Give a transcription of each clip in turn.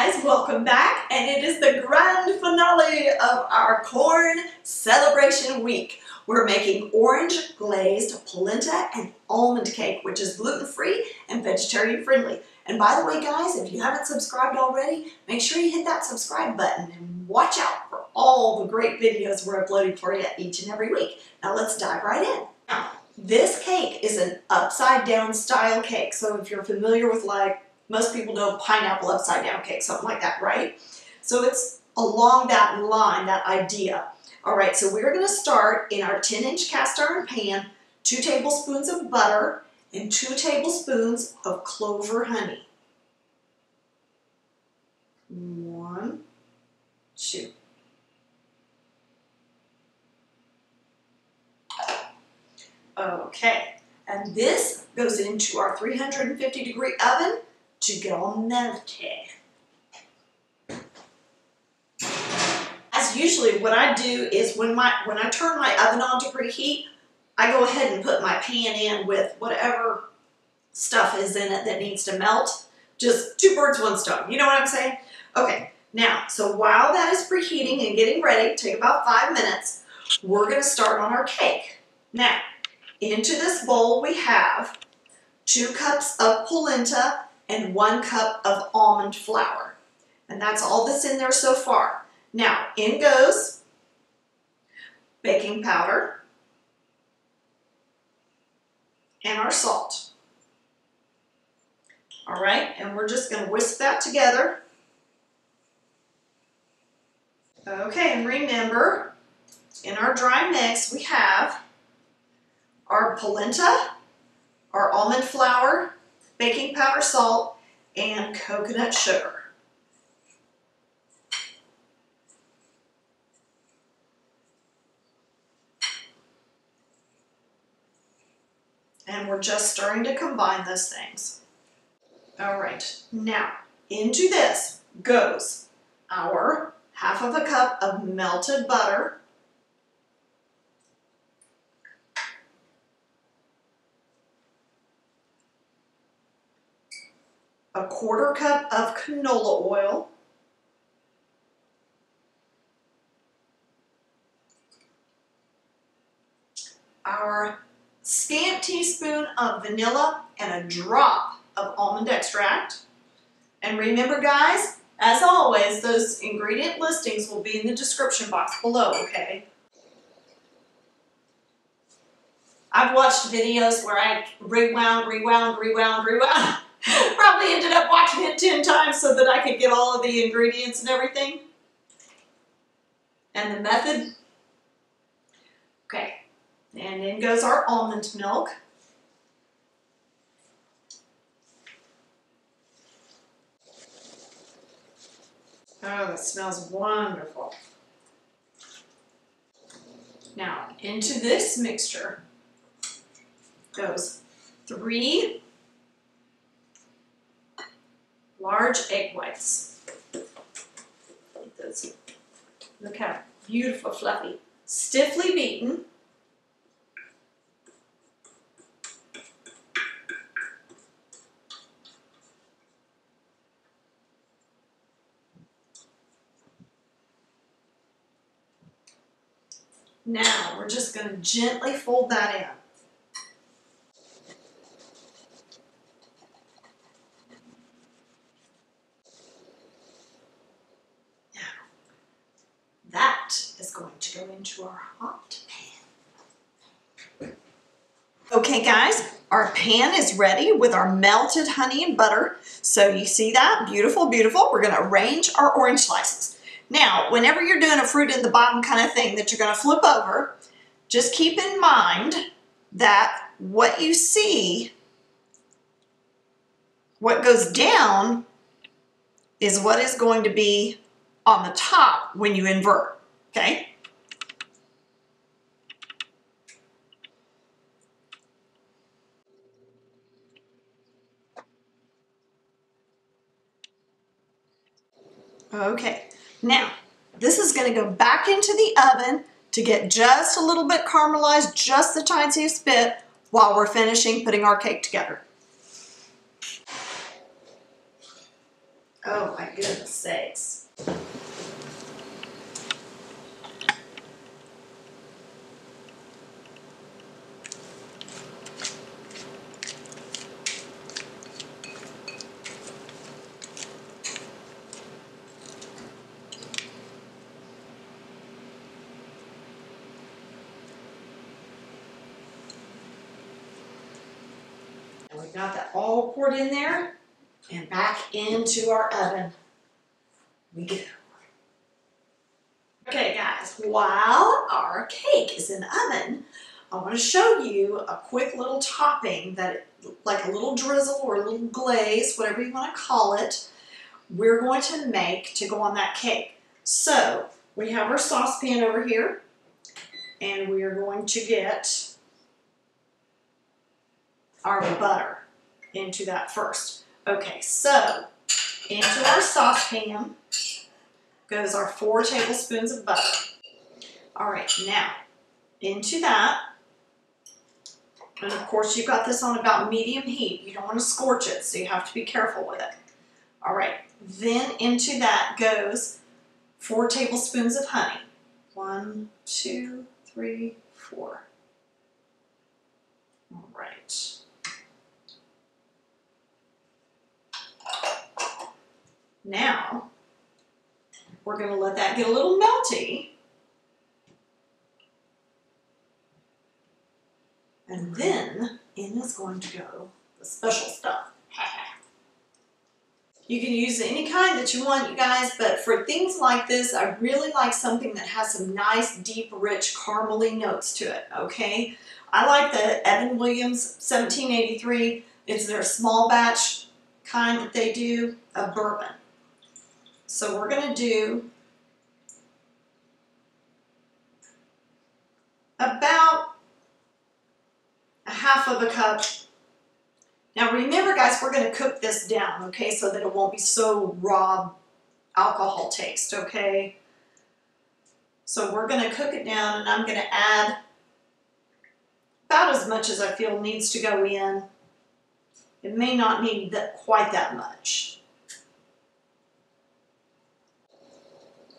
guys, welcome back, and it is the grand finale of our corn celebration week. We're making orange glazed polenta and almond cake, which is gluten-free and vegetarian friendly. And by the way guys, if you haven't subscribed already, make sure you hit that subscribe button and watch out for all the great videos we're uploading for you each and every week. Now let's dive right in. Now, this cake is an upside down style cake, so if you're familiar with, like, most people know pineapple upside down cake, something like that, right? So it's along that line, that idea. All right, so we're gonna start in our 10-inch cast iron pan, 2 tablespoons of butter and 2 tablespoons of clover honey. 1, 2. Okay, and this goes into our 350-degree oven to get all melted. As usually what I do is when I turn my oven on to preheat, I go ahead and put my pan in with whatever stuff is in it that needs to melt. Just 2 birds, 1 stone. You know what I'm saying? Okay, now, so while that is preheating and getting ready, take about 5 minutes, we're gonna start on our cake. Now, into this bowl we have 2 cups of polenta and 1 cup of almond flour. And that's all that's in there so far. Now, in goes baking powder and our salt. All right, and we're just going to whisk that together. Okay, and remember, in our dry mix, we have our polenta, our almond flour, baking powder, salt, and coconut sugar. And we're just starting to combine those things. All right, now into this goes our 1/2 cup of melted butter, a 1/4 cup of canola oil, our scant teaspoon of vanilla, and a drop of almond extract. And remember guys, as always, those ingredient listings will be in the description box below, okay? I've watched videos where I rewound. Probably ended up watching it 10 times so that I could get all of the ingredients and everything. And the method. Okay, and in goes our almond milk. Oh, that smells wonderful. Now, into this mixture goes 3 large egg whites. Look how beautiful, fluffy. Stiffly beaten. Now, we're just going to gently fold that in. That is going to go into our hot pan. Okay guys, our pan is ready with our melted honey and butter. So you see that? Beautiful, beautiful. We're going to arrange our orange slices. Now, whenever you're doing a fruit in the bottom kind of thing that you're going to flip over, just keep in mind that what you see, what goes down, is what is going to be on the top when you invert, okay? Okay, now this is going to go back into the oven to get just a little bit caramelized, just the tiniest bit, while we're finishing putting our cake together. Oh my goodness sakes. And we got that all poured in there and back into our oven we go. Okay guys, while our cake is in the oven, I want to show you a quick little topping that, like a little drizzle or a little glaze, whatever you want to call it, we're going to make to go on that cake. So we have our saucepan over here, and we are going to get our butter into that first. Okay, so into our saucepan goes our 4 tablespoons of butter. All right, now into that, and of course you've got this on about medium heat. You don't want to scorch it, so you have to be careful with it. All right, then into that goes 4 tablespoons of honey. 1, 2, 3, 4. All right. Now, we're going to let that get a little melty. And then in is going to go the special stuff. You can use any kind that you want, you guys, but for things like this, I really like something that has some nice, deep, rich, caramely notes to it, okay? I like the Evan Williams 1783. It's their small batch kind that they do of bourbon. So we're going to do about a half of a cup. Now remember guys, we're going to cook this down, okay, so that it won't be so raw alcohol taste, okay? So we're going to cook it down, and I'm going to add about as much as I feel needs to go in. It may not need quite that much.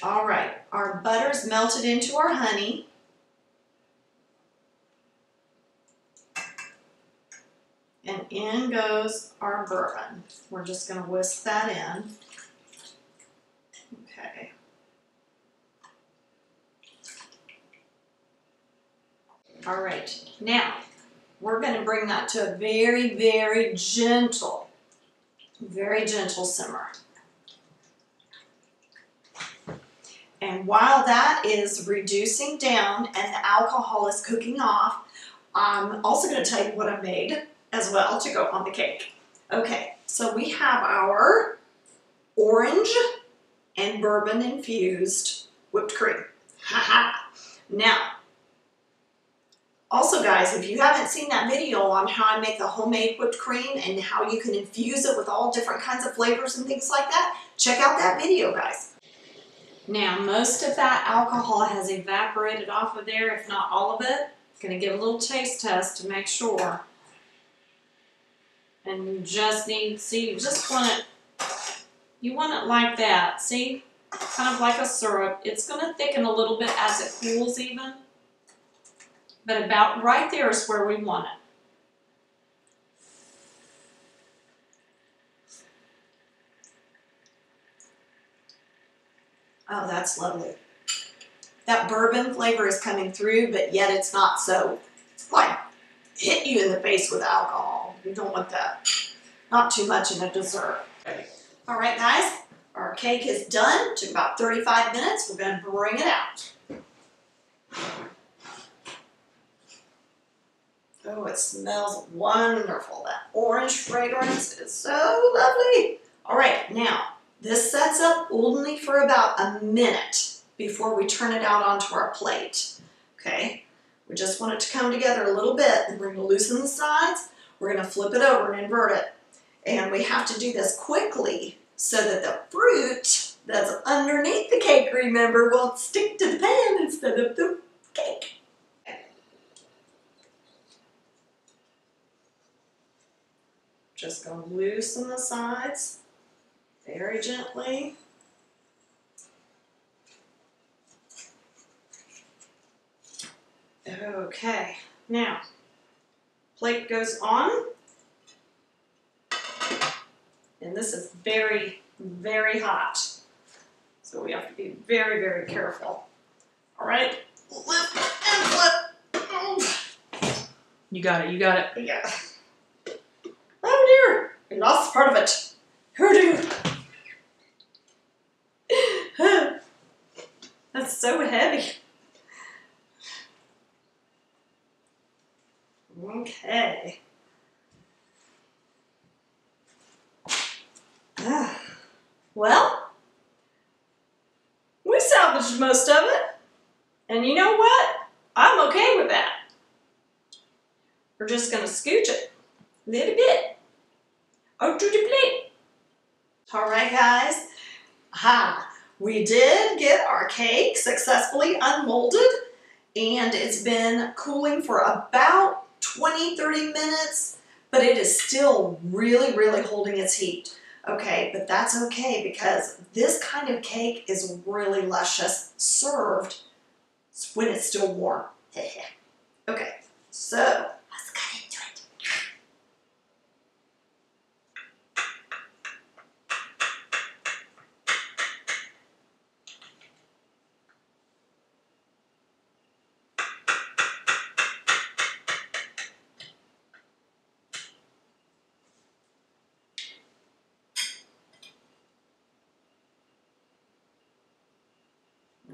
All right, our butter's melted into our honey. And in goes our bourbon. We're just going to whisk that in. Okay. All right, now we're going to bring that to a very, very gentle simmer. And while that is reducing down and the alcohol is cooking off, I'm also going to tell you what I made as well to go on the cake. Okay, so we have our orange and bourbon infused whipped cream. Now, also guys, if you haven't seen that video on how I make the homemade whipped cream and how you can infuse it with all different kinds of flavors and things like that, check out that video, guys. Now, most of that alcohol has evaporated off of there, if not all of it. Going to give a little taste test to make sure. And you just need, see, you just want it, you want it like that, see? Kind of like a syrup. It's going to thicken a little bit as it cools even. But about right there is where we want it. Oh, that's lovely. That bourbon flavor is coming through, but yet it's not so, like, hit you in the face with alcohol. You don't want that. Not too much in a dessert. All right, guys, our cake is done. Took about 35 minutes. We're going to bring it out. Oh, it smells wonderful. That orange fragrance is so lovely. All right, now, this sets up only for about a minute before we turn it out onto our plate. Okay, we just want it to come together a little bit, and we're going to loosen the sides. We're going to flip it over and invert it. And we have to do this quickly so that the fruit that's underneath the cake, remember, won't stick to the pan instead of the cake. Just going to loosen the sides very gently. Okay, now plate goes on, and this is very, very hot, so we have to be very, very careful. All right, lift and flip. You got it, you got it. Yeah. Oh dear, we lost part of it. Oh dear. That's so heavy. Okay. Well, we salvaged most of it. And you know what? I'm okay with that. We're just going to scooch it a little bit out to the plate. All right, guys. We did get our cake successfully unmolded, and it's been cooling for about 20-30 minutes, but it is still really, really holding its heat. Okay, but that's okay because this kind of cake is really luscious served when it's still warm. Okay, so let's cut into it.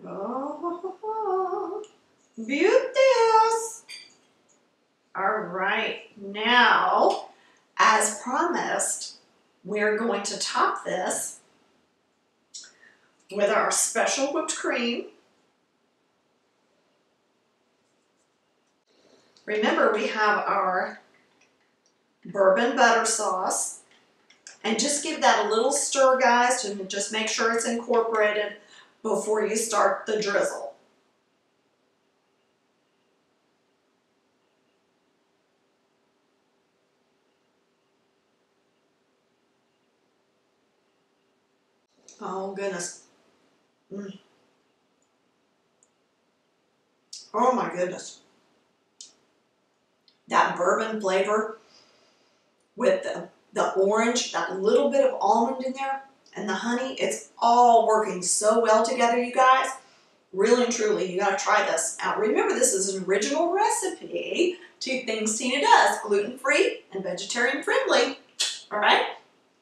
Oh, beauteous. All right, now, as promised, we're going to top this with our special whipped cream. Remember, we have our bourbon butter sauce, and just give that a little stir, guys, to just make sure it's incorporated before you start the drizzle. Oh, goodness. Oh, my goodness. That bourbon flavor with the orange, that little bit of almond in there, and the honey, it's all working so well together, you guys. Really and truly, you gotta try this. Now, remember, this is an original recipe to Things Tina Does, gluten-free and vegetarian-friendly, all right?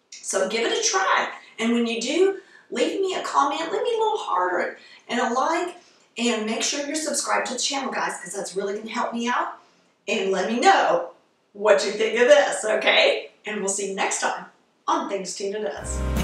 So give it a try. And when you do, leave me a comment, leave me a little heart and a like, and make sure you're subscribed to the channel, guys, because that's really gonna help me out. And let me know what you think of this, okay? And we'll see you next time on Things Tina Does.